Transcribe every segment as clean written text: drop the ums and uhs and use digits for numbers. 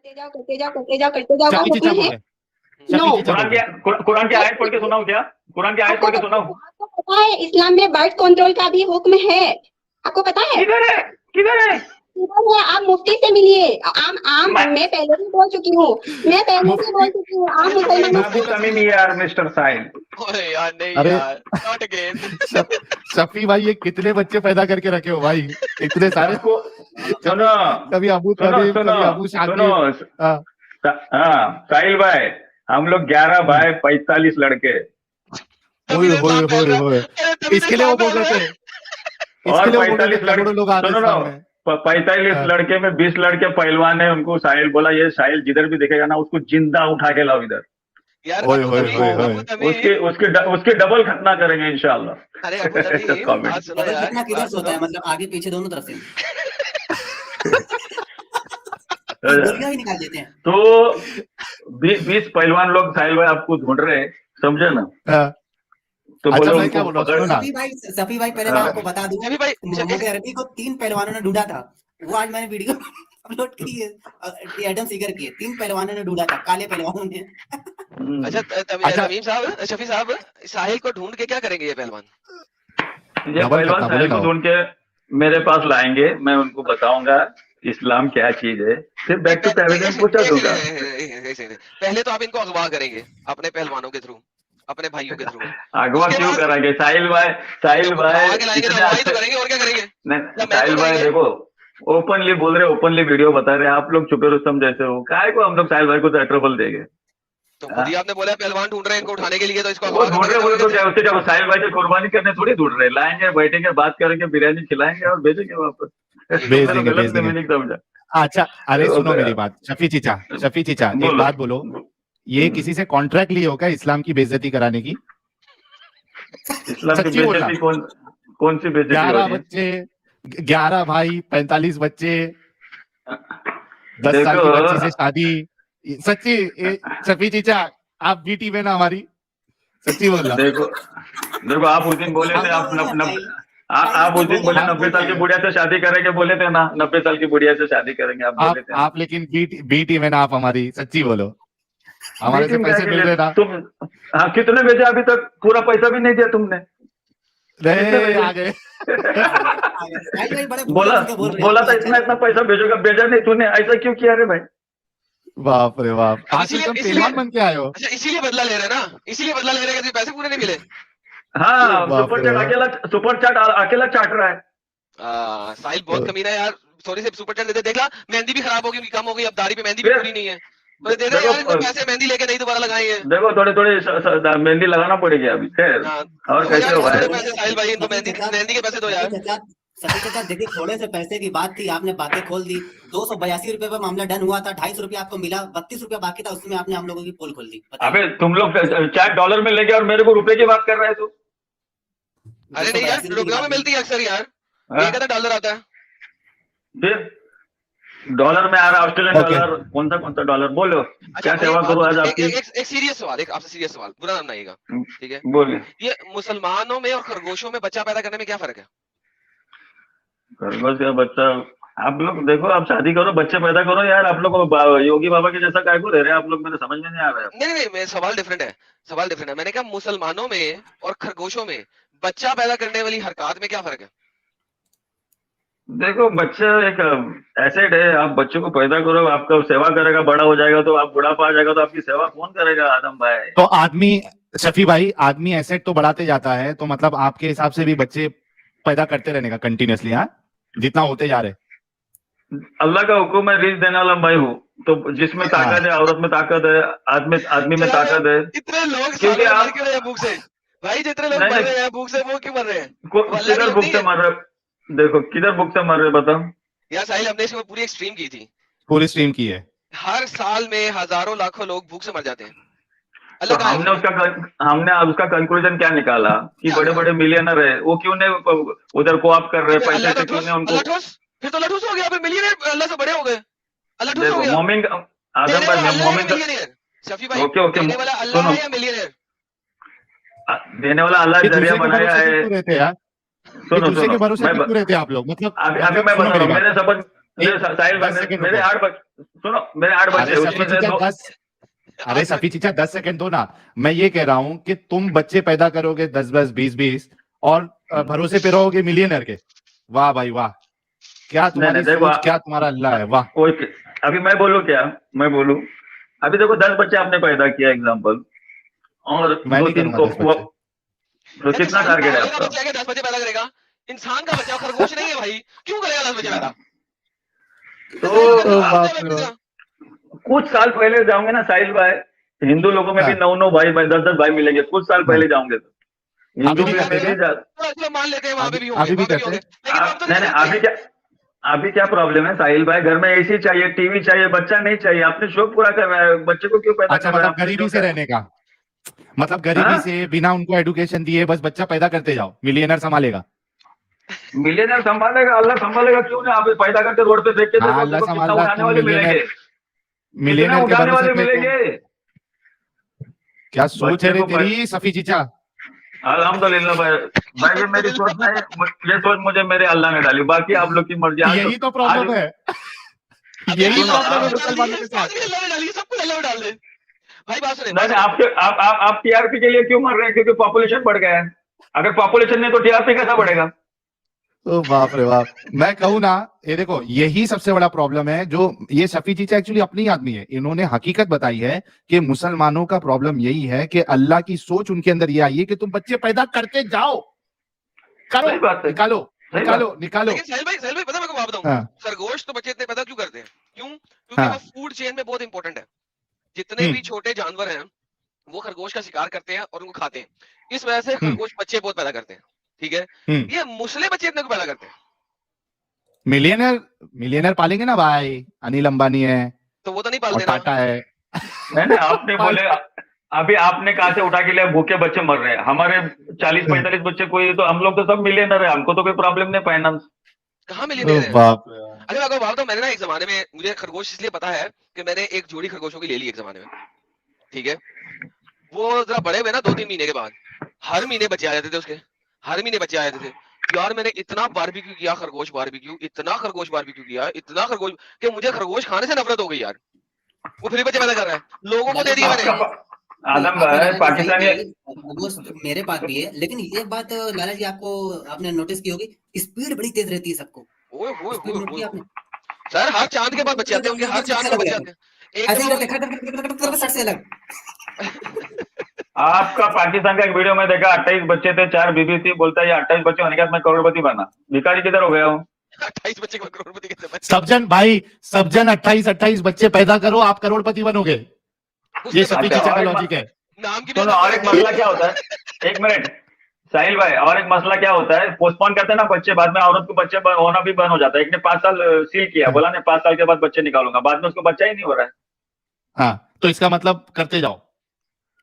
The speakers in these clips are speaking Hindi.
करते जाओ करते जाओ करते जाओ करते जाओ, वो शफी हुक्म चीचा है। बोले, नो, शफी चीचा कुरान बोले। की कुरान की आयत पढ़ के सुनाऊं क्या? कुरान की आयत आपको पढ़ के सुनाऊं? आपको पता है इस्लाम में बर्थ कंट्रोल का भी हुक्म है, आपको पता है? किधर है? किधर है? इधर है, आप मुफ्ती से मिलिए। आम आम मैं मैं पहले भी बोल चुकी हूँ, मैं पहले भी बोल मुफ्ती चुकी हूँ, आम मुसलमानों मैं अबू तमीम यार, मिस्टर साहिल। ओए यार नहीं अरे यार, नॉट अगेन। शफी भाई, ये कितने बच्चे पैदा करके रखे हो भाई, इतने सारे। सबको कभी सुनो कभी अबू सुनो तमीम, सुनो कभी अबू सुनो। शाकिब। हाँ। हाँ साहिल भाई, हम लोग 11 हम्म। भाई 45 लड़के, तभी ओए तो होए इस्लाम फैल होए रहा होए, है, अरे तभी तो इसके लिए इस्लाम वो बोल फैल रहे रहा थे, है। इसके और लिए वो बोल रहे 45 थे लड़के। करोड़ों लोग आ रहे सुनो ना, इस्लाम में। 45 हाँ। लड़के में 20 लड़के पहलवान है। उनको साहिल बोला, ये साहिल जिधर भी दिखेगा ना उसको जिंदा उठा के लाओ इधर। यार ओए अबू होए तमीम, होए अबू होए। उसके तमीम, उसके उसके डबल खतना करेंगे इंशाल्लाह। अरे अबू तमीम कॉमेडी। बात सुनो डबल यार, खतना किधर बात से होता सुनो। है, मतलब आगे पीछे दोनों तरफ से? गोलियां भी निकाल देते हैं। तो 20 पहलवान लोग साहिल भाई आपको ढूंढ रहे हैं, समझे ना? हाँ। तो अच्छा बोले मैं उनको क्या बोल रहा हूँ, पकड़। सुनो ना। सफी भाई पहले मैं हाँ, आपको बता दूं, शफी भाई, मोहम्मद अरबी को 3 पहलवानों ने ढूंढा था। वो आज मैंने वीडियो अपलोड की है, एडम सीगर की है। 3 पहलवानों ने ढूंढा था, काले पहलवानों ने। अच्छा अच्छा तमीम साहब, शफी साहब, साहिल को ढूंढ के क्या करेंगे ये पहलवान? ये डबल पहलवान खतना बोले साहिल ना को वो। ढूंढ के मेरे पास लाएंगे, मैं उनको बताऊंगा इस्लाम क्या चीज है, फिर नहीं बैक टू पैवेलियन पहुंचा दूंगा। एक सेकंड, पहले तो आप इनको अगवा करेंगे अपने पहलवानों के थ्रू, अपने भाइयों के थ्रू। अगवा उसके क्यों बाद कराएंगे साहिल भाई? साहिल जब भाई उठा के लाएंगे तो इतने अगवाई तो अच्छे। करेंगे, और क्या करेंगे? नहीं या साहिल मैनुअल भाई करेंगे? देखो, ओपनली बोल रहे, ओपनली वीडियो बता रहे, आप लोग छुपे रुस्तम जैसे हो, काय को हम लोग साहिल भाई को तो ट्रबल देंगे? तो खुद हाँ? ही आपने बोला पहलवान ढूंढ रहे हैं इनको उठाने के लिए, तो इसको वो अगवा ढूंढ करने रहे का बोले जरूरत तो है। क्या, उससे क्या साहिल भाई की कुर्बानी करने थोड़ी ढूंढ रहे, लाएंगे बैठेंगे बात करेंगे बिरयानी खिलाएंगे और भेजेंगे वापस। भेज तुमने तो देंगे, भेज गलत देंगे। मीनिंग समझा। अच्छा अरे तो सुनो मेरी बात, शफी चीचा, शफी चीचा एक बोलो। बात बोलो। ये किसी से कॉन्ट्रैक्ट लिए हो क्या इस्लाम की बेइज्जती कराने की? इस्लाम की सच्ची बोलना। बेइज्जती कौन सी बेइज्जती हो 11 रही है? बच्चे, 11 भाई 45 बच्चे, 10 साल देखो की बच्ची से शादी। सच्ची शफी चीचा, आप बीटी में ना हमारी, सच्ची बोलना। देखो देखो, आप उस दिन बोले थे, हमने आप बोला नब, नब, साहिल, आ, साहिल आप इसने उस दिन बोले बोला, 90 साल की बुढ़िया से शादी करेंगे, बोले थे ना 90 साल की बुढ़िया से शादी करेंगे, आप बोले थे ना। आप लेकिन बीटी में ना आप हमारी, सच्ची बोलो। हमारे से मीटिंग क्या पैसे के मिल लिए रहे ना। तुम? हाँ, कितने भेजे अभी तक? पूरा पैसा भी नहीं दिया तुमने। कितने रे भेजे? आ गए। साहिल भाई बड़े भोले बोला बन के बोल रहे हैं, बोला आपको था अच्छा इतना इतना पैसा भेजोगा, भेजा नहीं तूने, ऐसा क्यों किया रे भाई? बाप रे बाप, अब आखिर तुम इसीलिए पहलवान बन के आए हो। अच्छा इसीलिए बदला ले रहे हैं ना, इसीलिए बदला ले रहे हैं कि पैसे पूरे नहीं मिले। हाँ, बाप सुपर रे चैट बाप। अकेला, सुपर चैट अकेला चाट रहा है। साहिल बहुत कमीना है यार, सॉरी से सुपर चैट देते, देखला मेहंदी भी खराब होगी, उनकी कम हो गई, अब दाढ़ी पे मेहंदी भी फिर पूरी नहीं है। बोले दे दे यार इनको देखो पैसे, मेहंदी लेके नहीं दोबारा लगाएंगे। देखो, थोड़ी थोड़ी मेहंदी लगाना पड़ेगी अभी। खैर, हाँ, और दो कैसे यार हो थोड़े भाई? थोड़े पैसे साहिल भाई, इनको सफी मेहंदी चचा, मेहंदी के पैसे दो सफी यार। चचा, सफी चचा देखिए, थोड़े से पैसे की बात थी, आपने बातें खोल दी। 282 रुपए पर मामला डन हुआ था, 250 रुपया आपको मिला, 32 रुपया बाकी था, उसमें आपने हम लोगों की पोल खोल दी। अबे तुम लोग चैट डॉलर में लेके और मेरे को रुपए की बात कर रहे हैं तू? अरे नहीं यार, 282 रुपये की रुपयों में बात मिलती है अक्सर यार, हाँ? एक आधा डॉलर आता है। फिर डॉलर में आ रहा, ऑस्ट्रेलियन Okay. डॉलर, कौन सा डॉलर? बोलो अच्छा क्या एक सेवा बात, करूं आज एक आपकी? एक एक सीरियस सवाल, एक आपसे सीरियस सवाल, बुरा नाम नहीं, ठीक है? बोलिए। ये मुसलमानों में और खरगोशों में बच्चा पैदा करने में क्या फर्क है? खरगोश का बच्चा? आप लोग देखो, आप शादी करो, बच्चे पैदा करो यार। आप लोग योगी बाबा के जैसा काय को रह रहे हैं आप लोग? मेरे समझ में नहीं आ रहा है। नहीं नहीं, मैं सवाल डिफरेंट है, सवाल डिफरेंट है। मैंने कहा मुसलमानों में और खरगोशों में बच्चा पैदा करने वाली हरकत में क्या फर्क है? देखो, बच्चा एक एसेट है। आप बच्चों को पैदा करो, आपका सेवा करेगा, बड़ा हो जाएगा तो, आप बुढ़ापा आ जाएगा तो आपकी सेवा कौन करेगा आदम भाई? तो आदमी, शफी भाई, आदमी एसेट तो बढ़ाते जाता है, तो मतलब आपके हिसाब से भी बच्चे पैदा करते रहने का कंटिन्यूअसली, हाँ, जितना होते जा रहे। अल्लाह का हुक्म है, रिस्क देने वाला मैं हूँ। तो जिसमें ताकत है, औरत में ताकत है, आदमी में ताकत है। इतने लोग क्योंकि सालों आप मर क्यों रहे हैं भूख से? भाई जितने लोग नहीं मर नहीं, रहे हैं भूख से, वो क्यों मर रहे हैं? वो अल्लाह की किधर लग भूख नहीं से है? मर रहे? देखो किधर भूख से मर रहे, बताओ। यार साहिल, हमने इसमें पूरी एक्सट्रीम की थी, पूरी स्ट्रीम की है। हर साल में हजारों लाखों लोग भूख से मर जाते हैं। तो अल्लाह कहाँ है हमने उसमें? हमने उसका कंक्लूजन क्या निकाला कि क्या बड़े क्या? बड़े मिलियनर है, वो क्यों नहीं उधर को आप कर रहे, फिर पैसे अल्लाह से तो क्यों ठोस, नहीं उनको? अल्लाह ठोस, फिर तो अल्लाह ठोस हो गया, फिर मिलियनर अल्लाह से बड़े हो गए, अल्लाह ठोस हो देखो गया। मोमिन, आदम देने वाला भाई, अल्लाह है या मोमिन मिलियनर? शफी भाई, ओके ओके, देने वाला अल्लाह सुनो, है या मिलियनर? देने वाला अल्लाह ये जरिया दूसरे के बनाया भरोसे पे है। क्यों रहते हैं यार? ये सुनो दूसरे सुनो, के भरोसे पे क्यों रहते हैं आप लोग? अभी मतलब मैं सुनो बता रहा मेरी हूँ, बात। साहिल भाई 10 सेकंड मेरे रुको। 8 बच्चे, सुनो मेरे 8 बच्चे, अरे सफी उसमें से चीचा दो, 10 अरे सफी चीचा 10 सेकंड दो ना। मैं ये कह रहा हूं कि तुम बच्चे पैदा करोगे 10-10 20-20 और भरोसे पे रहोगे मिलियनर के। वाह भाई वाह, क्या तुम्हारी देखो, सोच, क्या तुम्हारा अल्लाह है, वाह। कोई, अभी मैं बोलूं क्या, मैं बोलूं, अभी देखो 10 बच्चे आपने पैदा किया एग्जाम्पल, और मैं दो नहीं तीन करूंगा को 10 बच्चे। तो कितना टारगेट है पागल का आपका? बच्चा है कि 10 बच्चे पैदा करेगा? इंसान का बच्चा, खरगोश नहीं है भाई, क्यों करेगा 10 बच्चे पैदा? तो बाप रे बाप। कुछ साल पहले जाओगे ना साहिल भाई, हिंदू लोगों में भी हाँ। 9 भाई 10 भाई मिलेंगे, कुछ साल पहले जाओंगे तो अभी हिंदू भी में करते भी हैं क्या? चलो मान लेते हैं वहां पे भी होंगे, अभी भी वहां पे भी करते होंगे, हैं। लेकिन हम तो नहीं नहीं नहीं, अभी क्या प्रॉब्लम है साहिल भाई, घर में एसी चाहिए, टीवी चाहिए, बच्चा नहीं चाहिए, आपने शौक पूरा करना है, बच्चे को क्यों पैदा अच्छा कर रहे हैं? मतलब आपने गरीबी जो से रहने का, मतलब गरीबी हाँ? से बिना उनको एडुकेशन दिए बस बच्चा पैदा करते जाओ, मिलियनर संभालेगा। मिलियनर संभालेगा, अल्लाह संभालेगा, क्यों नहीं? आप पैदा करके रोड पे फेंक के हाँ, देखो, अल्लाह देखो कितना संभाल रहा, उठाने तुम वाले मिलेंगे, कितने मिलियनर के उठाने भरोसे वाले पे तुम, मिलेंगे। क्या सोच है रे बच्चे को तेरी सफी चीचा। अल्हम्दुलिल्लाह भाई भी मेरी सोच नहीं, ये सोच मुझे मेरे अल्लाह ने डाली, बाकी आप लोग की मर्जी। आज यही तो प्रॉब्लम है, यही सुनो, प्रॉब्लम है आप- मुसलमानों के साथ। अल्लाह ने डाली, सब कुछ अल्लाह ने डाल दे भाई। बात सुने, नहीं आपके आप टीआरपी के लिए क्यों मर रहे हैं? क्योंकि पॉपुलेशन बढ़ गया है, अगर पॉपुलेशन नहीं तो टीआरपी कैसा बढ़ेगा? ओ बाप रे बाप। मैं कहूँ ना, ये देखो यही सबसे बड़ा प्रॉब्लम है, जो ये शफी चीचा एक्चुअली अपनी आदमी है, इन्होंने हकीकत बताई है कि मुसलमानों का प्रॉब्लम यही है कि अल्लाह की सोच उनके अंदर ये आई है कि तुम बच्चे पैदा करते जाओ, करो, सही बात है, निकालो सही निकालो निकालो। लेकिन साहिल भाई पता है मैं को बात बताऊं, हाँ। खरगोश तो बच्चे इतने पैदा क्यों करते हैं? क्योंकि हाँ। वो फूड चेन में बहुत इंपॉर्टेंट है। जितने भी छोटे जानवर हैं वो खरगोश का शिकार करते हैं और उनको खाते हैं, इस वजह से खरगोश बच्चे बहुत पैदा करते हैं, ठीक है। ये मुसले बच्चे इतने को पैदा करते हैं, मिलियनर पालेंगे ना भाई, अनिल अंबानी है तो वो तो नहीं और पालते ना। टाटा है। नहीं आपने बोले, अभी आपने कहा से उठा के लिया, भूखे बच्चे मर रहे हैं, हमारे 40-45 बच्चे कोई, तो हम लोग तो सब मिलियनर है, हमको तो कोई प्रॉब्लम नहीं फाइनेंस। कहाँ ओ मिलियनर है? बाप रे। अरे मैं आपको बात बताऊं, मैंने ना एक जमाने में, मुझे खरगोश इसलिए पता है कि मैंने एक जोड़ी खरगोशों की ले ली एक जमाने में, ठीक है। वो जरा बड़े हुए ना 2-3 महीने के बाद, हर महीने बच्चे आ जाते थे उसके, हर महीने बच्चे आ जाते थे यार। मैंने इतना बारबेक्यू किया, खरगोश बारबेक्यू, इतना खरगोश बारबेक्यू किया, इतना खरगोश कि मुझे खरगोश खाने से नफरत हो गई यार। वो फिर बच्चे पैदा कर रहा है, लोगों को दे दिया मैंने। आदम भाई पाकिस्तानी, खरगोश मेरे पास भी है, लेकिन एक बात लाला जी आपने नोटिस की होगी, स्पीड बड़ी तेज रहती है सबको। स्पीड नोट किया आपने? सर हर चांद के बाद बच्चे आते हैं उनके, हर चांद के बच्चे आते हैं ऐसे ही एकदम। लगता है, सट से अलग। आपका पाकिस्तान का एक वीडियो में देखा, 28 बच्चे थे, 4 बीबी थी, बोलता है ये 28 बच्चे होने के बाद मैं करोड़पति बना, भिखारी किधर हो गया हूँ? 28 बच्चे को करोड़पति कैसे बने? सबजन भाई, सबजन 28 बच्चे पैदा करो, आप करोड़पति बनोगे। ये सफी अच्छा, चीचा का और एक लॉजिक है। नाम की सुनो, और एक मसला क्या होता है, एक मिनट साहिल भाई, और एक मसला क्या होता है, पोस्टपोन करते हैं ना बच्चे, बाद में औरत को बच्चे होना भी बंद हो जाता है। एक ने 5 साल सील किया, बोला ने 5 साल के बाद बच्चे निकालूंगा, बाद में उसको बच्चा ही नहीं हो रहा है। हाँ, तो इसका मतलब करते जाओ,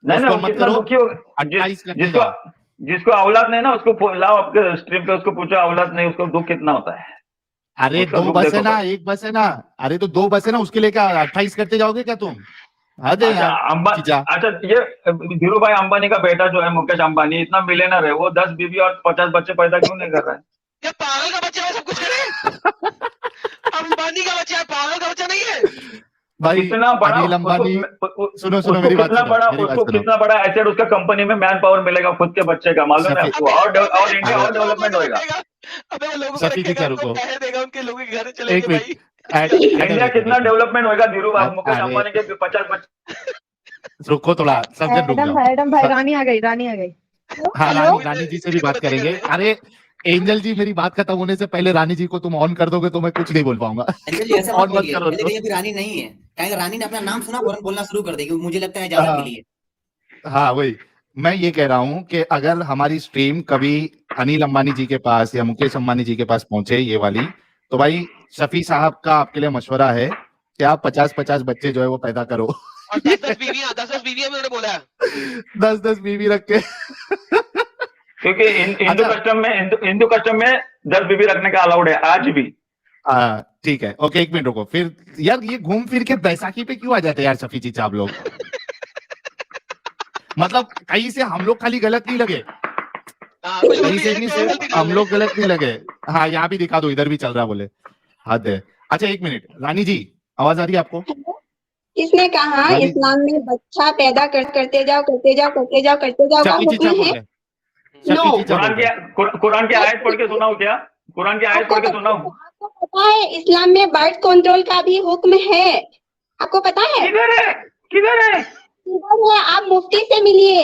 नहीं उसको ना, मत कितना करो, दुखी हो, 28 करते जिसको जाओ। जिसको औलाद नहीं ना, उसको लाओ आपके स्ट्रीम पे, उसको पूछो औलाद नहीं, उसको दुख कितना होता है। अरे उसका 2 दुख बस है देखो ना, भाई। 1 बस है ना, अरे तो 2 बस है ना, उसके लिए क्या 28 करते जाओगे क्या तुम? हद है अच्छा यार चीचा। अच्छा, ये धीरू भाई अंबानी का बेटा जो है मुकेश अंबानी, इतना मिलियनर है, वो 10 बीबी और 50 बच्चे पैदा क्यों नहीं कर रहा है? क्या पागल का बच्चा है सब कुछ करे? अंबानी का बच्चा है, पागल का बच्चा नहीं है भाई कितना बड़ा अनिल अंबानी, सुनो सुनो मेरी बात कितना सुनो, बड़ा, मेरी बात उसको सुनो। कितना बड़ा एसेट उसका कंपनी में मैन पावर मिलेगा खुद के बच्चे का, मालूम है आपको? और इंडिया और डेवलपमेंट होएगा। अबे वो लोगों को सफी रखेगा, चीचा उनको रुको, पैसे देगा, उनके लोगों के घर एक चलेंगे मिनट, भाई। इंडिया कितना डेवलपमेंट होएगा धीरू भाई, मुकेश अरे- अंबानी के 50 बच्चे। रुको थोड़ा, सबजन रुक जाओ। एडम भाई रानी आ गई, रानी आ गई। हाँ, हेलो? रानी जी से भी बात करेंगे। अरे एंजल जी, मेरी बात खत्म होने से पहले रानी जी को तुम ऑन कर दोगे तो मैं कुछ नहीं बोल पाऊंगा। अंजलि जी ऐसा और मत मत बोलिए, करो मैंने तो। कही अभी रानी नहीं है, कहेंगे रानी ने अपना नाम सुना फौरन बोलना शुरू कर देगी, मुझे लगता है इजाजत हाँ। मिली है। हाँ वही मैं ये कह रहा हूँ कि अगर हमारी स्ट्रीम कभी अनिल अंबानी जी के पास या मुकेश अंबानी जी के पास पहुंचे ये वाली, तो भाई शफी साहब का आपके लिए मशवरा है कि आप 50-50 बच्चे जो है वो पैदा करो। और 10-10 बीवियां, 10-10 बीवियां मैंने बोला है। 10-10 बीवी रख के। क्योंकि हिंदू कस्टम में 10 बीबी रखने का अलाउड है आज भी। ठीक है, ओके, 1 मिनट रुको। फिर यार ये घूम फिर के बैसाखी पे क्यों आ जाते हैं यार शफी चीचा आप लोग? मतलब कहीं से हम लोग खाली गलत नहीं लगे, हाँ, कुछ कहीं गलती से है, नहीं कोई से गलती हम नहीं लोग गलत नहीं लगे। हाँ यहाँ भी दिखा दो, इधर भी चल रहा है, बोले हद है। अच्छा एक मिनट, रानी जी आवाज आ रही है आपको? किसने कहा रानी- इस्लाम में बच्चा पैदा करते जाओ करते जाओ करते जाओ करते जाओ का शफी चीचा हुक्म बोल है? रहे हैं, शफी नो। चीचा बोल रहे हैं। कुरान की आयत पढ़ के सुनाओ क्या? कुरान की आयत पढ़ के सुनाओ। आपको पता है इस्लाम में बर्थ कंट्रोल का भी हुक्म है, आपको पता है? किधर है? किधर है? किधर है? आप मुफ्ती से मिलिए।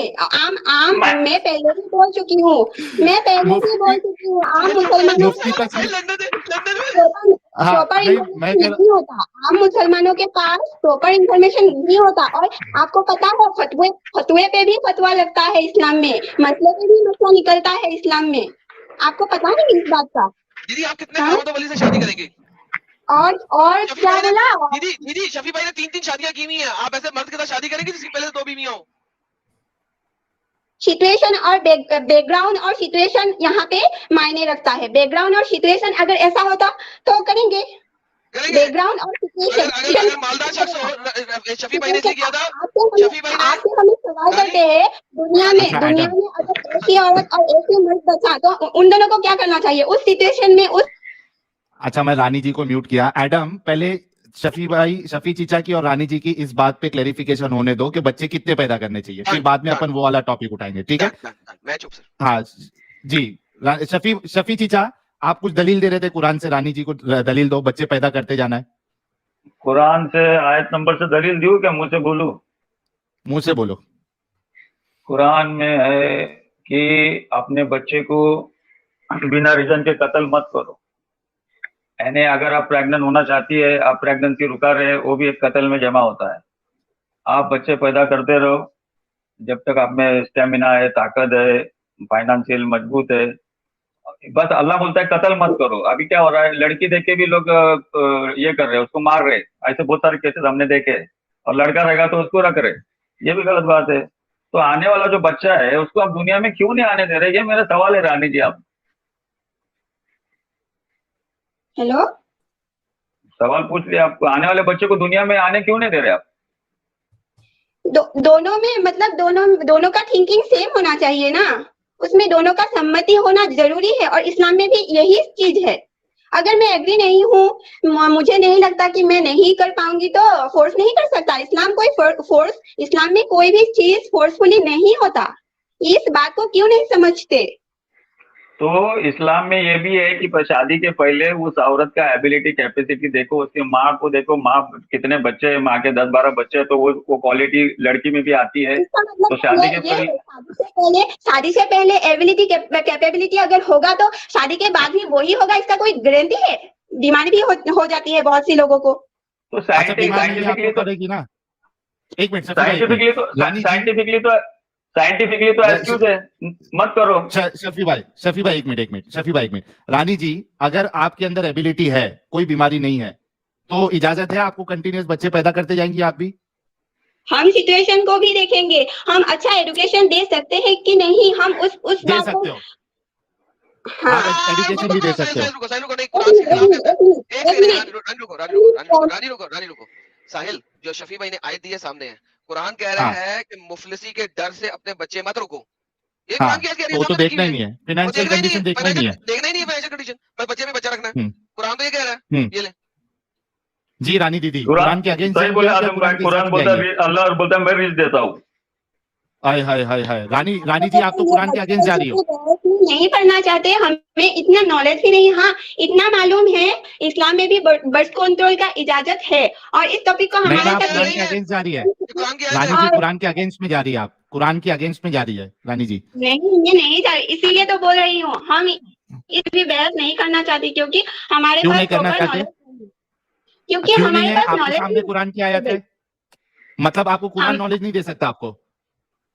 मैं पहले भी बोल चुकी हूँ, मैं पहले भी मुफ्ती- बोल चुकी हूँ, आप मुसलमानों मुफ्ती तक साहिल लंदन में हाँ, प्रॉपर नहीं, मैं इन्फॉर्मेशन कह नहीं होता, आप मुसलमानों के पास प्रॉपर इन्फॉर्मेशन नहीं होता। और आपको पता है फतवे पे भी फतवा लगता है इस्लाम में, मसले पे भी मसला निकलता है इस्लाम में, आपको पता नहीं इस बात का? दीदी आप कितने हाँ? खामदों वाली से शादी करेंगे? और शफी क्या भाई ने बोला? दीदी शफी भाई ने 3 शादियां की हुई हैं। आप ऐसे मर्द के साथ शादी करेंगे जिसकी पहले से 2 बीवियां हो? सिचुएशन और बैकग्राउंड और सिचुएशन यहाँ पे मायने रखता है। बैकग्राउंड और सिचुएशन अगर ऐसा होता तो करेंगे। करेंगे? बैकग्राउंड और अगर सिचुएशन मालदार शख्स हो, शफी भाई ने इसलिए किया था। शफी भाई ने आपसे हम सवाल करते हैं, दुनिया अच्छा, में एडम। अगर ऐसी औरत और ऐसी मर्द बचा तो उन दोनों को क्या करना चाहिए उस सिचुएशन में? उस अच्छा मैं रानी जी को म्यूट किया। एडम पहले शफी चीचा की और रानी जी की इस बात पे क्लेरिफिकेशन होने दो कि बच्चे कितने पैदा करने चाहिए, फिर बाद में अपन वो वाला टॉपिक उठाएंगे, ठीक है? मैं चुप सर। हाँ जी। शफी चीचा आप कुछ दलील दे रहे थे कुरान से, रानी जी को दलील दो, बच्चे पैदा करते जाना है। कुरान से आयत नंबर से दलील दूं क्या मुझसे बोलूं? मुंह से बोलो। कुरान में है कि अपने बच्चे को बिना रीजन के कत्ल मत करो। यानी अगर आप प्रेग्नेंट होना चाहती है, आप प्रेगनेंसी रुका रहे, वो भी एक कत्ल में जमा होता है। आप बच्चे पैदा करते रहो जब तक आप में स्टेमिना है, ताकत है, फाइनेंशियल मजबूत है। बस अल्लाह बोलता है कत्ल मत करो। अभी क्या हो रहा है, लड़की देख के भी लोग ये कर रहे हैं, उसको मार रहे। ऐसे बहुत सारे केसेस हमने देखे। और लड़का रहेगा तो उसको रख रहे, ये भी गलत बात है। तो आने वाला जो बच्चा है उसको आप दुनिया में क्यों नहीं आने दे रहे? ये मेरा सवाल है रानी जी। आप हेलो, सवाल पूछ लिया, आपको आने वाले बच्चे को दुनिया में आने क्यों नहीं दे रहे आप? दोनों में मतलब दोनों का थिंकिंग सेम होना चाहिए ना, उसमें दोनों का सम्मति होना जरूरी है। और इस्लाम में भी यही चीज है। अगर मैं एग्री नहीं हूँ, मुझे नहीं लगता कि मैं नहीं कर पाऊंगी तो फोर्स नहीं कर सकता। इस्लाम में कोई भी चीज फोर्सफुली नहीं होता। इस बात को क्यों नहीं समझते? तो इस्लाम में ये भी है कि शादी के पहले उस औरत का एबिलिटी, कैपेसिटी देखो, उसकी माँ को देखो, माँ कितने बच्चे हैं, माँ के 10-12 बच्चे हैं, तो वो क्वालिटी लड़की में भी आती है। इसका मतलब तो शादी के शादी से पहले एबिलिटी कैपेबिलिटी अगर होगा तो शादी के बाद भी वही होगा, इसका कोई गारंटी है? डिमांड भी हो जाती है बहुत सी लोगों को। तो अच्छा बीमारी भी साइंटिफिकली आपको तो करेगी ना। एक मिनट शफी भाई, एक साइंटिफिकली मिनट। तो रानी जी साइंटिफिकली तो एक्सक्यूज है, मत करो। शफी भाई एक मिनट। रानी जी अगर आपके अंदर एबिलिटी है, कोई बीमारी नहीं है, तो इजाजत है आपको कंटिन्यूस बच्चे पैदा करते जाएंगी आप भी? हम सिचुएशन को भी देखेंगे, हम अच्छा एजुकेशन दे सकते हैं कि नहीं, हम उस दे बात को। सकते हो, हाँ, आप एजुकेशन भी दे सकते हो। रानी रुको। साहिल, जो शफी भाई ने आयत दी है सामने है, कुरान कह रहा है कि मुफलिसी के डर से अपने बच्चे मत रोको। ये हाँ, कुरान की आयत कह रही है, तो सामने देखना ही लिखी नहीं है, हुई है। फाइनेंशियल कंडीशन देखना ही नहीं है। देखना ही नहीं है फाइनेंशियल कंडीशन, बस बच्चे में बच्चा रखना है। कुरान तो ये कह रहा है। ये ले जी रानी दीदी, कुरान कुरान के अगेंस्ट सही बोले आदम भाई। कुरान बोलता है अल्लाह बोलता है मैं रिस्क देता हूँ। हाय रानी जी आप तो कुरान के अगेंस्ट जा रही हो। नहीं पढ़ना चाहते, हमें इतना नॉलेज भी नहीं। हाँ, इतना मालूम है इस्लाम में भी बर्थ कंट्रोल का इजाजत है। और इस टॉपिक को नहीं, हमारे आप तक कुरान के अगेंस्ट जा रही है कुरान की आयत रानी जी, कुरान के अगेंस्ट में जा रही है आप, कुरान के अगेंस्ट में जा रही है रानी जी। नहीं, ये नहीं जा रही, इसीलिए तो बोल रही हूँ। हम इस भी बहस नहीं करना चाहती क्योंकि हमारे क्यों पास नहीं करना proper चाहते? knowledge नहीं है। क्योंकि क्यों नहीं हमारे है? पास आपके नॉलेज सामने कुरान की आयत है, मतलब आपको कुरान नॉलेज नहीं दे सकता आपको?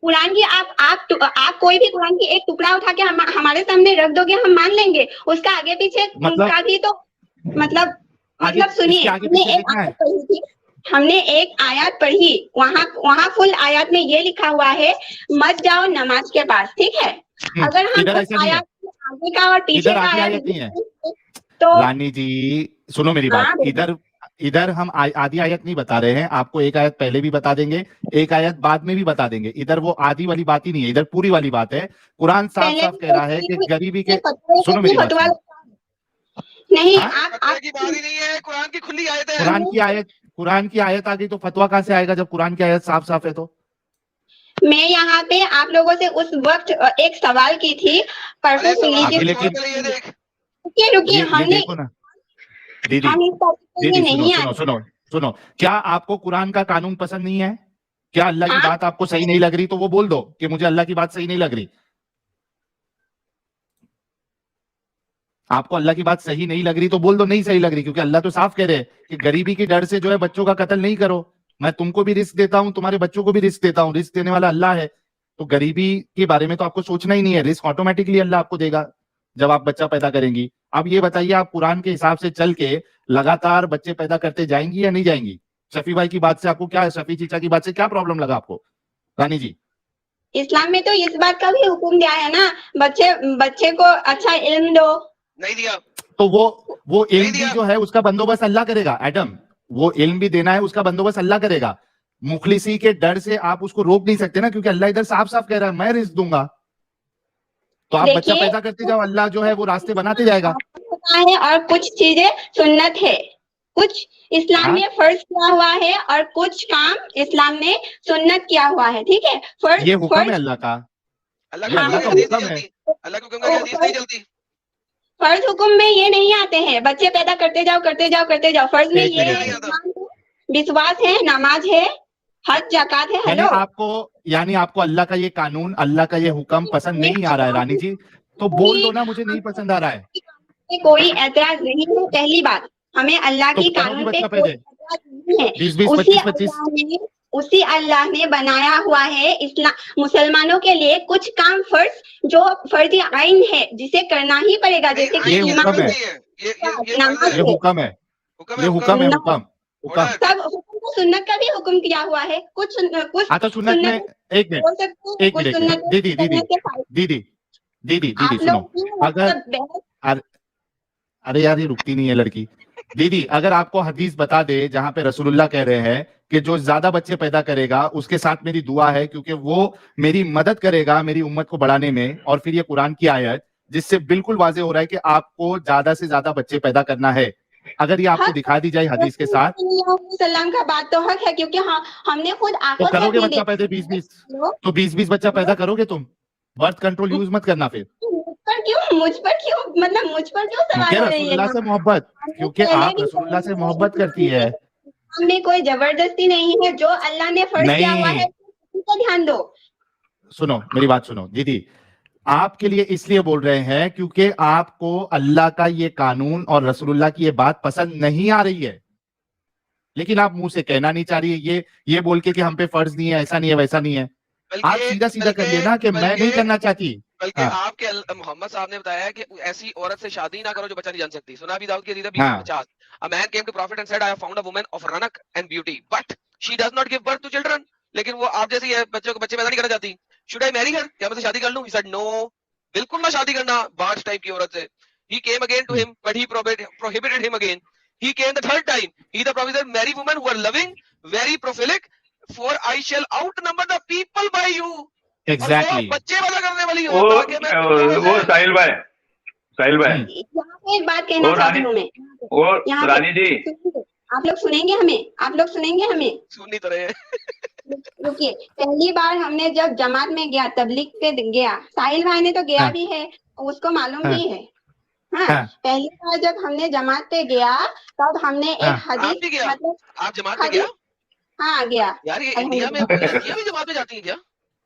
कुरान की आप कोई भी कुरान की एक टुकड़ा उठा के हमारे सामने रख दोगे, हम मान लेंगे। उसका आगे पीछे का भी तो मतलब सुनिए, हमने एक आयत पढ़ी, वहाँ फुल आयत में ये लिखा हुआ है मत जाओ नमाज के पास, ठीक है? अगर हम उस आयत आगे का और पीछे का आयत नहीं है तो रानी जी सुनो मेरी बात, इधर हम आधी आयत नहीं बता रहे हैं आपको, एक आयत पहले भी बता देंगे, एक आयत बाद में भी बता देंगे। इधर वो आधी वाली बात ही नहीं है, इधर पूरी वाली बात है। कुरान साफ साफ कह रहा है कि गरीबी के, सुनो मेरी बात, नहीं हाँ? आप फतवे की बात ही नहीं है, कुरान की खुली आयत है। कुरान की आयत आ गई तो फतवा कहाँ से आएगा जब कुरान की आयत साफ साफ है तो? मैं यहाँ पे आप लोगों से उस वक्त एक सवाल की थी परसों अरे सुनने सवाल के अभी की लेकिन पहले ये देख, रुकिए ये हमने देखो ना दीदी, हम इस टॉपिक पे दीदी सुनो नहीं सुनो आए। सुनो सुनो, क्या आपको कुरान का कानून पसंद नहीं है? क्या अल्लाह की हाँ बात आपको सही नहीं लग रही तो वो बोल दो कि मुझे अल्लाह की बात सही नहीं लग रही। आपको अल्लाह की बात सही नहीं लग रही तो बोल दो नहीं सही लग रही, क्योंकि अल्लाह तो साफ कह रहे हैं कि गरीबी के डर से जो है बच्चों का कत्ल नहीं करो। मैं तुमको भी रिस्क देता हूं, तुम्हारे बच्चों को भी रिस्क देता हूं, रिस्क देने वाला अल्लाह है। तो गरीबी के बारे में तो आपको सोचना ही नहीं है, रिस्क ऑटोमेटिकली अल्लाह आपको देगा जब आप बच्चा पैदा करेंगी। अब ये बताइए, आप कुरान के हिसाब से चल के लगातार बच्चे पैदा करते जाएंगी या नहीं जाएंगी? शफी भाई की बात से आपको क्या, शफी चीचा की बात से क्या प्रॉब्लम लगा आपको रानी जी? इस्लाम में तो इस बात का भी हुक्म दिया है ना, बच्चे बच्चे को अच्छा इल्म दो। नहीं दिया। तो वो नहीं इल्म भी दिया। जो है उसका बंदोबस्त अल्लाह करेगा एडम, वो इल्म भी देना है उसका बंदोबस्त अल्लाह करेगा। मुखलिसी के डर से आप उसको रोक नहीं सकते ना, क्योंकि अल्लाह इधर साफ साफ कह रहा है मैं रिस्क दूंगा। तो आप बच्चा देखिए पैदा करते जाओ, अल्लाह जो है वो रास्ते बनाते जाएगा। होता है और कुछ चीजें सुन्नत है, कुछ इस्लाम हाँ? में फर्ज किया हुआ है और कुछ काम इस्लाम ने सुन्नत किया हुआ है। ठीक है, फर्ज ये हुक्म है फर्ज अल्लाह का, अल्लाह ये के अल्लाह हुक्म का की हदीस नहीं हुक्म है। चलती, अल्लाह के हुक्म की हदीस नहीं चलती। फर्ज हुक्म में ये नहीं आते हैं, बच्चे पैदा करते जाओ करते जाओ करते जाओ। फर्ज में एक ये मिनट है, में, ईमान है, विश्वास है, नमाज है, हज जकात है। यानी हेलो, आपको अल्लाह का ये कानून, अल्लाह का ये हुक्म पसंद नहीं आ रहा है रानी जी, तो बोल दो ना मुझे नहीं पसंद आ रहा है। कोई एतराज नहीं है। पहली बात, हमें अल्लाह तो की करोगे कानून पे बच्चा कोई पैदा एतराज नहीं है। 20 20 उसी 25 25? अल्लाह ने उसी अल्लाह ने बनाया हुआ है इस्लाम मुसलमानों के लिए कुछ काम फर्ज, जो फर्ज आइन है जिसे करना ही पड़ेगा, नहीं, जैसे ये कि आइन हुक्म ईमान है, नहीं है, ये नमाज फर्ज ये है, है। हुक्म है, हुक्म ये है, हुक्म है, न- हुक्म हुक्म। ऑर्डर। सब हुक्म को सुन्नत का भी हुक्म किया हुआ है। कुछ कुछ हाँ तो सुन्नत में, सुन्नत एक मिनट बोल सकते हैं, एक कुछ मिनट एक सुन्नत मिनट, दीदी दीदी करने के फायदे। दीदी दीदी दीदी आप सुनो, लोग भी अगर मतलब बहस अरे अरे यार ये रुकती नहीं है लड़की। दीदी अगर आपको हदीस बता दे जहां पे रसूलुल्लाह कह रहे हैं कि जो ज्यादा बच्चे पैदा करेगा उसके साथ मेरी दुआ है, क्योंकि वो मेरी मदद करेगा मेरी उम्मत को बढ़ाने में, और फिर ये कुरान की आयत जिससे बिल्कुल वाजे हो रहा है कि आपको ज्यादा से ज्यादा बच्चे पैदा करना है, अगर ये आपको हक दिखा दी जाए हदीस के साथ सल्लम का बात तो हक है, क्योंकि हाँ हमने खुद तो आंखों से करोगे भी बच्चा पैदा 20 20? तो 20 20 बच्चा पैदा करोगे तुम? बर्थ कंट्रोल यूज मत करना फिर, मुझ पर क्यों मतलब मुझ पर क्यों क्योंकि सवाल हो रही है रसूलुल्लाह से मोहब्बत, हमने क्योंकि पहले आप भी रसूलुल्लाह से कहा मोहब्बत करती है। हमें कोई जबरदस्ती नहीं है, जो अल्लाह ने फर्ज किया हुआ है नहीं, उसी पर ध्यान दो। सुनो मेरी बात सुनो दीदी, आपके लिए इसलिए बोल रहे हैं क्योंकि आपको अल्लाह का ये कानून और रसूलुल्लाह की ये बात पसंद नहीं आ रही है, लेकिन आप मुंह से कहना नहीं चाह रही है ये बोल के कि हम पे फर्ज नहीं है, ऐसा नहीं है वैसा नहीं है। आप सीधा सीधा करिए ना कि मैं नहीं करना चाहती। बल्कि हाँ आपके मोहम्मद साहब ने बताया है कि ऐसी औरत से शादी ना करो जो बच्चा नहीं जान सकती। सुना अभी दाऊद की हदीस 20:50, a man came to prophet and said I have found a woman of rank and beauty but she does not give birth to children. लेकिन वो आप जैसी है, बच्चों को बच्चे पैदा नहीं करना चाहती। शुड आई मैरी हर, क्या मैं शादी कर लूं? ही सेड नो, बिल्कुल ना शादी करना बाज टाइप की औरत से। He came again to him but he prohibited him again. He came the third time. He the prophet said, marry women who are loving, very prolific, for I shall outnumber the people by you. Exactly, बच्चे पैदा करने वाली हो वो ताकि मैं वो साहिल भाई यहाँ पे एक बात कहना वो चाहती रानी हूँ मैं, वो यहाँ रानी जी पे आप लोग सुनेंगे हमें, आप लोग सुनेंगे हमें। सुन नहीं तो रहे। रुकिए, पहली बार हमने जब जमात में गया, तबलीग पे गया, साहिल भाई ने तो गया हाँ, भी है, उसको मालूम हाँ, भी है। हाँ, हाँ, पहली बार जब हमने जमात पे गया तब हमने हाँ, एक हदीस आप भी गया? मतलब आप जमात में हदीस, गया? हाँ गया। यार ये इंडिया में लड़कियां भी जमात में जाती हैं क्या?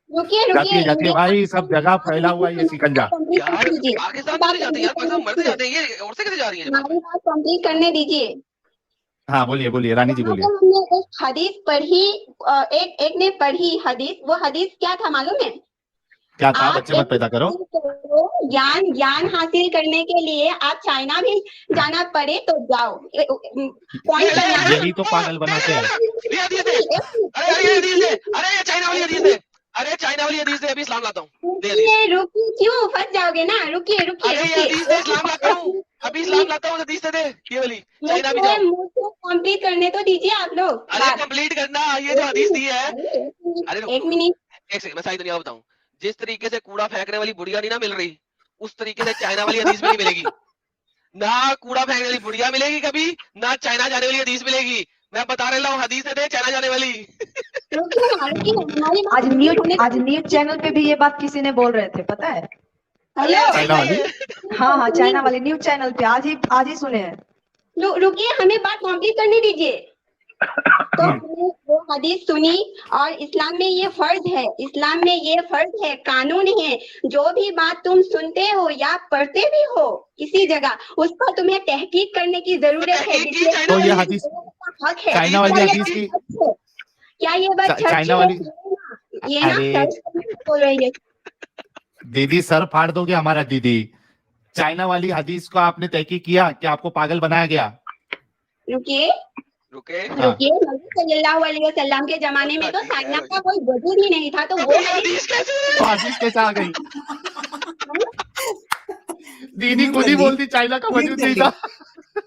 रुकिए जाती है रुकिए, भाई, सब जगह फैला हुआ है ये सिकंजा। यार पाकिस्तान में तो जाती है यार, पाकिस्तान में मर्द जाते हैं, ये औरतें कैसे जा रही हैं जमात में? हमारी बात कंप्लीट करने दीजिए। हाँ बोलिए बोलिए रानी जी वहाँ बोलिए। पे हमने एक हदीस पढ़ी, एक ने पढ़ी हदीस। वो हदीस क्या था मालूम है? क्या था? आप बच्चे मत पैदा करो। ज्ञान ज्ञान हासिल करने के लिए आप चाइना भी जाना पड़े तो जाओ। पॉइंट करना यही तो पागल बनाते हैं। ये हदीस है, अरे यार ये हदीस है, अरे ये चाइना वाली हदीस है, अरे चाइना वाली हदीस है, अभी इस्लाम लाता हूँ। रुकिए, क्यों फंस जाओगे ना? रुकिए अरे ये हदीस है, इस्लाम लाता हूँ, अभी इस्लाम लाता हूँ, हदीस दे ये वाली, चाइना भी जाओ। मुझे कंप्लीट करने तो दीजिए आप लोग। अरे कंप्लीट करना, ये जो हदीस दी है। अरे एक मिनट, एक सेकंड, मैं सारी दुनिया बताऊं, जिस तरीके से कूड़ा फेंकने वाली बुढ़िया नहीं ना मिल रही, उस तरीके से चाइना वाली हदीस में नहीं मिलेगी। ना कूड़ा फेंकने वाली बुढ़िया मिलेगी कभी, ना चाइना जाने वाली हदीस मिलेगी। मैं बता रहा हूँ हदीस है चाइना जाने वाली। रुकिए ना, हमारी बात आज न्यूज चैनल पे भी ये बात किसी ने बोल रहे थे, पता है? हेलो, चाइना वाली? हाँ, चाइना वाले न्यूज चैनल पे आज ही सुने हैं। रुकिए, हमें बात कंप्लीट करने दीजिए। तो हमने वो हदीस सुनी, और इस्लाम में ये फर्ज है, इस्लाम में ये फर्ज है, कानून है। जो भी बात तुम सुनते हो या पढ़ते भी हो किसी जगह, उस पर तुम्हें तहकीक करने की जरूरत है। तहकीक की चाइना तो ये वाली? हदीस हक है। चाइना वाली क्या ये हदीस की बात सच है? क्या ये बात सच चाइना है? वाली? ये ना अरे सर्च करने को बोल रही है। दीदी सर फाड़ दोगे हमारा दीदी। चाइना वाली हदीस को आपने तहकीक किया कि आपको पागल बनाया गया? रुकिए रुके। हाँ। रुकिए, नबी सल्लल्लाहु अलैहि वसल्लम के जमाने में तो ठीक है, चाइना का कोई वजूद ही नहीं था, तो वो हदीस हदीस कैसे? तो हदीस कैसे आ गई? दीदी खुद ही बोल दी चाइना का वजूद नहीं था।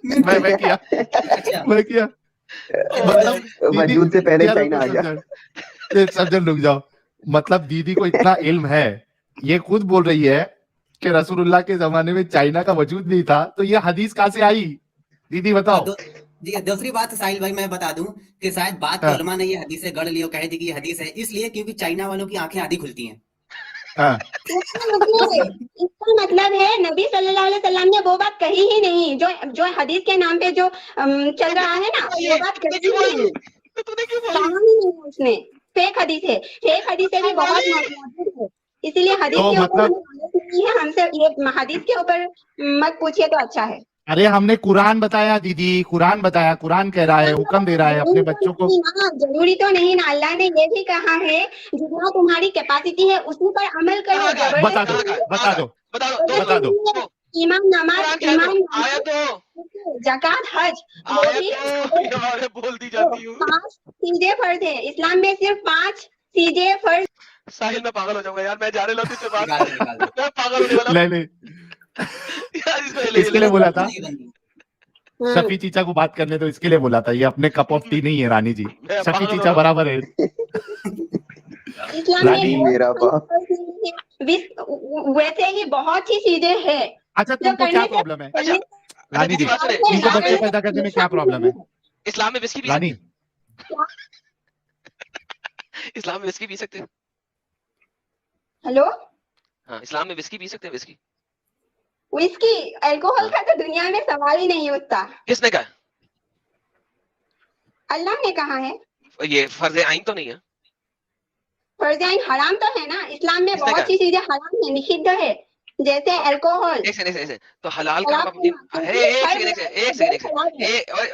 मैं किया अच्छा मैं किया मतलब दीदी वजूद से पहले यार चाइना आ रुको गया। एक सज्जन रुक जाओ। मतलब दीदी को इतना इल्म है, ये खुद बोल रही है कि रसूलुल्लाह के जमाने में चाइना का वजूद नहीं था, तो ये हदीस कहाँ से आई? दीदी बताओ। जी, दूसरी बात साहिल भाई मैं बता दूं कि शायद बात हाँ। उलमा ने ये हदीस से गढ़ ली और कह दी कि ये हदीस है इसलिए क्योंकि चाइना वालों की आंखें आधी खुलती हैं। हाँ। इसका मतलब है नबी सल्लल्लाहु अलैहि वसल्लम ने वो बात कही ही नहीं, जो हदीस के नाम पे जो चल रहा है ना, वो बात कही ही नहीं, तूने क्यों कहा बोली? ही नहीं है उसने। फेक हदीस है, फेक हदीसें भी बहुत मौजूद है, इसीलिए हदीस तो के ऊपर मतलब- हमें नॉलेज नहीं है। हमसे ये हदीस के ऊपर मत पूछिए तो अच्छा है। अरे हमने कुरान बताया दीदी, कुरान बताया, कुरान कह रहा है, हुक्म दे रहा है अपने बच्चों को। जरूरी तो नहीं ना, अल्लाह ने ये भी कहा है जितना तुम्हारी कैपेसिटी है उसी पर अमल करो। कहाँ का है? बता दो बता दो बता दो बता दो। ईमान, नमाज, कुरान क्या है? ईमान, आया तो ज़कात, हज, वो आया भी तो यार बोल दी जाती हूँ। 5 चीजें फर्ज है। इस्लाम में सिर्फ 5 चीजें फर्ज। साहिल मैं पागल हो जाऊंगा यार, मैं जाने लगा तुझसे बात। निकाल दो, निकाल दो। मैं पागल होने वाला हूँ। नहीं नहीं, यार इसको ले इसके लिए बोला था नहीं बनती। शफी चीचा को बात करने, तो इसके लिए बोला था। ये अपने कप ऑफ टी नहीं है रानी जी, मैं शफी पागल हो चीचा रहा हूँ। बराबर है। इस्लाम में रानी, बहुत मेरा सारी बाप। फर्ज नहीं है। वैसे ही बहुत सी चीजें हैं अच्छा जो तुमको क्या करने से प्रॉब्लम है अच्छा रानी जी? बात सुने, तुमको इस्लाम बच्चे में पैदा करने में क्या प्रॉब्लम है इस्लाम में विस्की पी रानी? सकते? इस्लाम में विस्की पी सकते हैं? हेलो, हाँ, इस्लाम में विस्की पी सकते हैं? विस्की विस्की, अल्कोहल का तो दुनिया में सवाल ही नहीं उठता। किसने कहा? अल्लाह ने कहा है। ये फर्ज आइन तो नहीं है? फर्ज आइन हराम तो है ना। इस्लाम में किसने बहुत कहा? सी चीजें हराम है, निषिद्ध है, जैसे अल्कोहल। एक सेकंड तो हलाल काम आप अपनी एक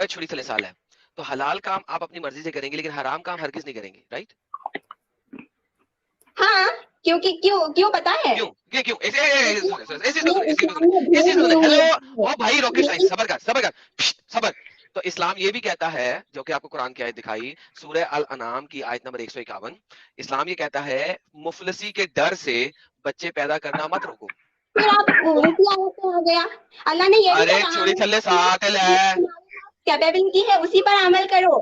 छोटी सी साल है तो हलाल काम आप अपनी मर्जी से करेंगे, लेकिन हराम काम हरगिज नहीं करेंगे, राइट? हाँ, क्योंकि क्यों पता है? क्यों क्यों हेलो ओ भाई रॉकेट साइंस, सबर कर। तो इस्लाम ये भी कहता है, जो कि आपको कुरान की आयत दिखाई, सूरह अल अनाम की आयत नंबर 151, इस्लाम ये कहता है मुफलसी के डर से बच्चे पैदा करना मत रोको। फिर आप उसी आयत पे आ गया। अल्लाह ने ये भी अरे कहा छोड़ी थल्ले साथ है कैपेबिलिटी है उसी पर अमल करो,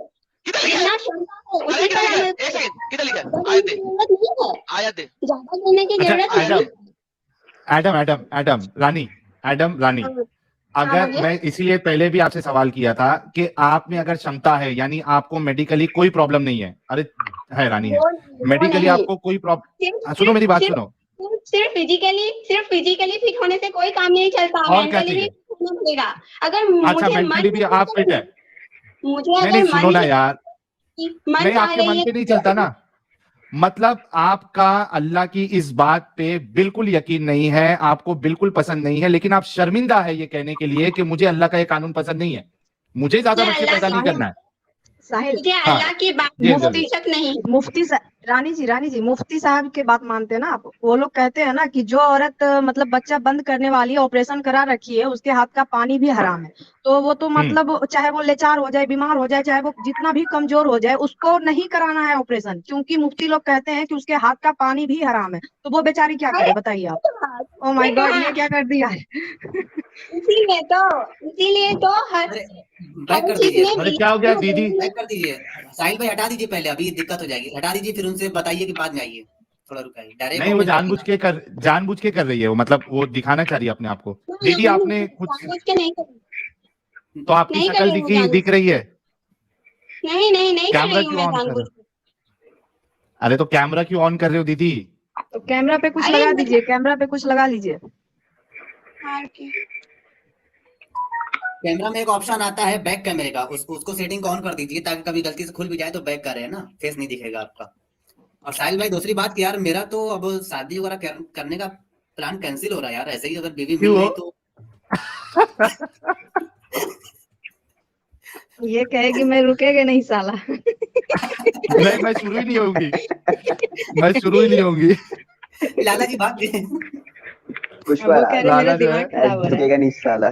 किधर लिखा जितना है? क्षमता है अरे उसी पर किधर लिखा है? अमल एक करो। सेकंड किधर लिखा है? ज्यादा आयत करने दे, की जरूरत नहीं है, आयत दे। ज्यादा करने की अच्छा जरूरत नहीं है। एडम रानी, अगर बोलिए। मैं इसीलिए पहले भी आपसे सवाल किया था कि आप में अगर क्षमता है, यानी आपको मेडिकली कोई प्रॉब्लम नहीं है। अरे है रानी है, वो मेडिकली नहीं। आपको कोई प्रॉब्लम, सुनो मेरी बात सुनो। सिर्फ फिजिकली फिट होने से कोई काम नहीं चलता, और क्या मेंटली भी चाहिए? fit होना पड़ेगा। अगर अच्छा मुझे मेंटली भी आप फिट है? मुझे नहीं अगर नहीं सुनो मन ना यार, मन नहीं चाह आपके रही मन है पे नहीं चलता ना। मतलब आपका अल्लाह की इस बात पे बिल्कुल यकीन नहीं है, आपको बिल्कुल पसंद नहीं है, लेकिन आप शर्मिंदा है ये कहने के लिए कि मुझे अल्लाह का ये कानून पसंद नहीं है, मुझे ज्यादा मुझे बच्चे अल्लाह पैदा नहीं की- करना है। साहिल, मुझे हाँ। अल्लाह की बात जी, में जल्दी। शक नहीं। रानी जी मुफ्ती साहब के बात मानते हैं ना आप? वो लोग कहते हैं ना कि जो औरत मतलब बच्चा बंद करने वाली है, ऑपरेशन करा रखी है, उसके हाथ का पानी भी हराम है। तो वो तो मतलब चाहे वो लाचार हो जाए, बीमार हो जाए, चाहे वो जितना भी कमजोर हो जाए, उसको नहीं कराना है ऑपरेशन, क्योंकि मुफ्ती लोग कहते हैं कि उसके हाथ का पानी भी हराम है। तो वो बेचारी क्या करे बताइए आप? ओ माय गॉड, ये क्या कर दिया है? इसीलिए तो हर अरे बैक कर चीज दीजिए, में अरे क्या हो गया दीदी? बैक कर दीजिए। साहिल भाई हटा दीजिए, पहले अभी दिक्कत हो जाएगी, हटा दीजिए, फिर उनसे बताइए कि बाद में आइए थोड़ा रुकाइए, डायरेक्ट नहीं, वो जानबूझ के कर रही है, वो मतलब वो दिखाना चाह रही है अपने आप को। दीदी आपने कुछ, जानबूझ के नहीं कर तो आपकी नहीं कर शक्ल रही हूँ दिख रही है? नहीं कर कैमरा रही हूँ क्यों मैं ऑन कर रहे जानबूझ हो? के। अरे तो कैमरा क्यों ऑन कर रहे हो दीदी? तो कैमरा पे कुछ अरे लगा मतलब- दीजिए, कैमरा पे कुछ लगा लीजिए। हाँ, ओके। कैमरा में एक ऑप्शन आता है बैक कैमरे का, उसको सेटिंग ऑन कर दीजिए ताकि कभी गलती से खुल भी जाए तो बैक कर रहे हैं ना, फेस नहीं दिखेगा आपका। और साहिल भाई दूसरी बात कि यार मेरा तो अब शादी वगैरह करने का प्लान कैंसिल हो रहा है यार, ऐसे ही अगर बीवी मिल क्यों? गई तो ये कहेगी मैं रुकेगा नहीं साला। नहीं, मैं शुरू ही नहीं होंगी, मैं शुरू ही नहीं होंगी। लाला जी बात अब वो कह रहे लाला मेरा जो है, दिमाग खराब हो रहा है। झुकेगा नहीं साला।